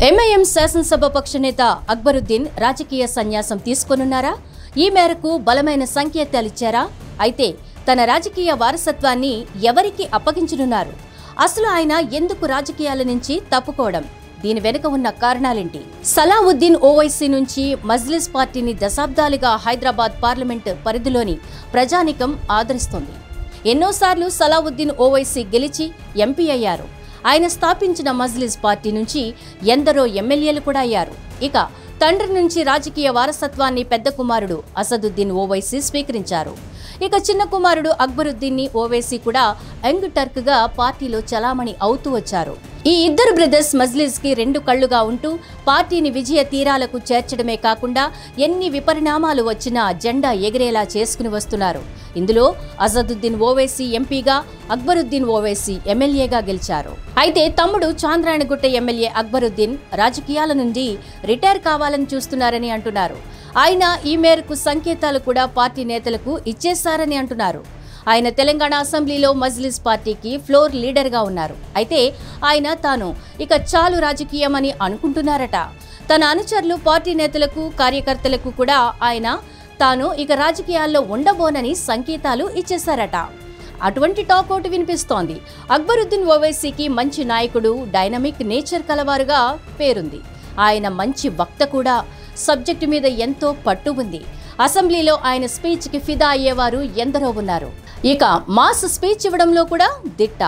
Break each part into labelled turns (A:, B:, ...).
A: MIM శాసనసభ పక్ష నేత అక్బరుద్దీన్ రాజకీయ సన్యాసం తీసుకొనున్నారా? ఈ మేరకు బలమైన సంకేతాలిచ్చారా? అయితే తన రాజకీయ వారసత్వాన్ని ఎవరికి అప్పగించనున్నారు? అసలు ఆయన ఎందుకు రాజకీయాల నుంచి తప్పుకోవడం? దీని వెనుక ఉన్న కారణాలేంటి? సలావుద్దీన్ ఓవైసీ నుంచి మజ్లిస్ పార్టీని దశాబ్దాలుగా హైదరాబాద్ పార్లమెంట్ పరిధిలోని ప్రజానికం ఆదరిస్తోంది. ఎన్నోసార్లు సలావుద్దీన్ ఓవైసీ గెలిచి ఎంపీ అయ్యారు. ఆయన స్థాపించిన మజ్లిస్ పార్టీ నుంచి ఎందరో ఎమ్మెల్యేలు కూడా అయ్యారు. ఇక తండ్రి నుంచి రాజకీయ వారసత్వాన్ని పెద్ద కుమారుడు అసదుద్దీన్ ఓవైసీ స్వీకరించారు. ఇక చిన్న కుమారుడు అక్బరుద్దీన్ ఓవైసీ కూడా యంగ్ టర్క్ గా పార్టీలో చలామణి అవుతూ వచ్చారు. ఈ ఇద్దరు బ్రదర్స్ మజ్లిస్ కి రెండు కళ్లుగా ఉంటూ పార్టీని విజయ తీరాలకు చేర్చడమే కాకుండా ఎన్ని విపరిణామాలు వచ్చినా జెండా ఎగిరేలా చేసుకుని వస్తున్నారు. ఇందులో అసదుద్దీన్ ఓవైసీ ఎంపీగా, అక్బరుద్దీన్ ఓవైసీ ఎమ్మెల్యేగా గెలిచారు. అయితే తమ్ముడు చాంద్రాయణగుట్ట ఎమ్మెల్యే అక్బరుద్దీన్ రాజకీయాల నుండి రిటైర్ కావాలని చూస్తున్నారని అంటున్నారు. ఆయన ఈ మేరకు సంకేతాలు కూడా పార్టీ నేతలకు ఇచ్చేశారని అంటున్నారు. ఆయన తెలంగాణ అసెంబ్లీలో మజ్లిస్ పార్టీకి ఫ్లోర్ లీడర్గా ఉన్నారు. అయితే ఆయన తాను ఇక చాలు రాజకీయం అని అనుకుంటున్నారట. తన అనుచరులు, పార్టీ నేతలకు, కార్యకర్తలకు కూడా ఆయన తాను ఇక రాజకీయాల్లో ఉండబోనని సంకేతాలు ఇచ్చేశారట. అటువంటి టాకౌట్ వినిపిస్తోంది. అక్బరుద్దీన్ ఓవైసీకి మంచి నాయకుడు, డైనమిక్ నేచర్ కలవారుగా పేరుంది. ఆయన మంచి వక్త కూడా. సబ్జెక్టు మీద ఎంతో పట్టు ఉంది. అసెంబ్లీలో ఆయన స్పీచ్కి ఫిదా అయ్యేవారు ఎందరో ఉన్నారు. ఇక మాస్ స్పీచ్ ఇవ్వడంలో కూడా దిట్ట.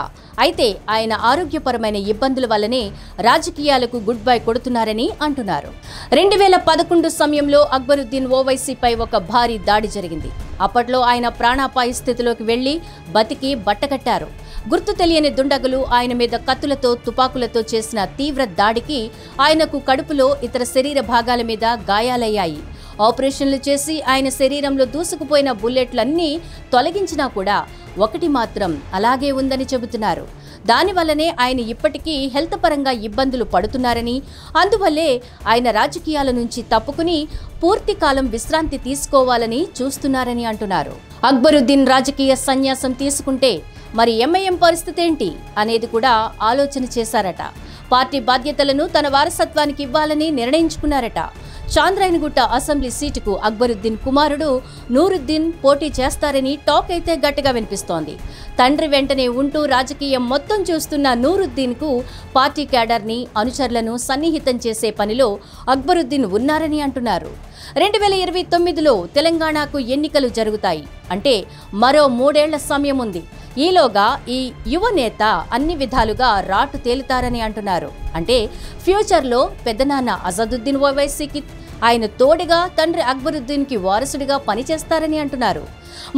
A: అయితే ఆయన ఆరోగ్యపరమైన ఇబ్బందుల వల్లనే రాజకీయాలకు గుడ్ బై కొడుతున్నారని అంటున్నారు. 2011 సమయంలో అక్బరుద్దీన్ ఓవైసీపై ఒక భారీ దాడి జరిగింది. అప్పట్లో ఆయన ప్రాణాపాయ స్థితిలోకి వెళ్లి బతికి బట్టకట్టారు. గుర్తు తెలియని దుండగులు ఆయన మీద కత్తులతో, తుపాకులతో చేసిన తీవ్ర దాడికి ఆయనకు కడుపులో, ఇతర శరీర భాగాల మీద గాయాలయ్యాయి. ఆపరేషన్లు చేసి ఆయన శరీరంలో దూసుకుపోయిన బుల్లెట్లన్నీ తొలగించినా కూడా ఒకటి మాత్రం అలాగే ఉందని చెబుతున్నారు. దానివల్లనే ఆయన ఇప్పటికీ హెల్త్ పరంగా ఇబ్బందులు పడుతున్నారని, అందువల్లే ఆయన రాజకీయాల నుంచి తప్పుకుని పూర్తి కాలం విశ్రాంతి తీసుకోవాలని చూస్తున్నారని అంటున్నారు. అక్బరుద్దీన్ రాజకీయ సన్యాసం తీసుకుంటే మరి ఎంఐఎం పరిస్థితి ఏంటి అనేది కూడా ఆలోచన చేశారట. పార్టీ బాధ్యతలను తన వారసత్వానికి ఇవ్వాలని నిర్ణయించుకున్నారట. చాంద్రాయణగుట్ట అసెంబ్లీ సీటుకు అక్బరుద్దీన్ కుమారుడు నూరుద్దీన్ పోటీ చేస్తారని టాక్ అయితే గట్టిగా వినిపిస్తోంది. తండ్రి వెంటనే ఉంటూ రాజకీయం మొత్తం చూస్తున్న నూరుద్దీన్ కు పార్టీ క్యాడర్ని, అనుచరులను సన్నిహితం చేసే పనిలో అక్బరుద్దీన్ ఉన్నారని అంటున్నారు. 2029లో తెలంగాణకు ఎన్నికలు జరుగుతాయి. అంటే మరో 3 ఏళ్ల సమయం ఉంది. ఈలోగా ఈ యువ నేత అన్ని విధాలుగా రాటు తేలుతారని అంటున్నారు. అంటే ఫ్యూచర్లో పెద్దనాన్న అసదుద్దీన్ ఓవైసీకి ఆయన తోడుగా తండ్రి అక్బరుద్దీన్కి వారసుడిగా పనిచేస్తారని అంటున్నారు.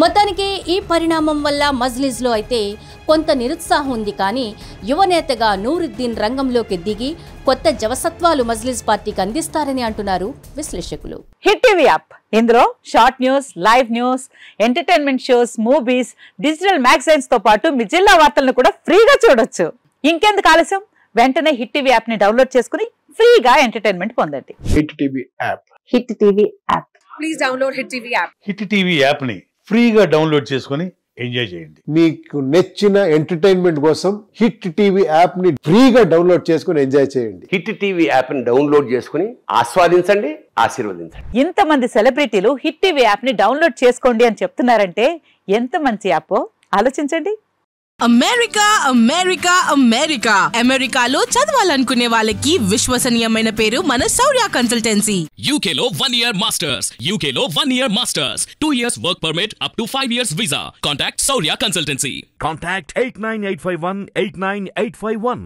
A: మొత్తానికి ఈ పరిణామం వల్ల మజ్లిస్లో అయితే కొంత నిరుత్సాహం ఉంది. కానీ యువనేతగా నూరుద్దీన్ రంగంలోకి దిగి కొత్త జవసత్వాలు మజ్లిస్ పార్టీకి అందిస్తారని అంటున్నారు విశ్లేషకులు.
B: హిట్ టీవీ యాప్, ఇందులో short news, live news, entertainment shows, movies, digital magazines తో పాటు మీ జిల్లా వార్తలను కూడా ఫ్రీగా చూడొచ్చు. ఇంకెందుకు ఆలస్యం, వెంటనే హిట్ టీవీ యాప్ ని డౌన్లోడ్ చేసుకుని ఫ్రీగా ఎంటర్టైన్మెంట్ పొందండి.
C: Hit TV app.
B: Hit TV app.
D: Please download hit TV app.
E: Hit TV app ని ఫ్రీగా డౌన్లోడ్ చేసుకుని ఎంజాయ్ చేయండి.
C: మీకు నచ్చిన ఎంటర్టైన్మెంట్ కోసం హిట్ టీవీ యాప్ ని ఫ్రీగా డౌన్లోడ్ చేసుకుని ఎంజాయ్ చేయండి.
F: హిట్ టీవీ యాప్ ని డౌన్లోడ్ చేసుకుని ఆస్వాదించండి, ఆశీర్వదించండి.
B: ఇంతమంది సెలబ్రిటీలు హిట్ టీవీ యాప్ ని డౌన్లోడ్ చేసుకోండి అని చెప్తున్నారంటే ఎంత మంచి యాప్ ఆలోచించండి.
D: అమెరికా అమెరికా అమెరికా అమెరికాలో చదవాలనుకునే వాళ్ళకి విశ్వసనీయమైన పేరు మన శౌర్య కన్సల్టెన్సీ.
G: UK లో 1 year masters, UK లో 1 year masters, 2 years work permit up to 5 years visa. Contact Saurya Consultancy.
H: Contact 89851 89851.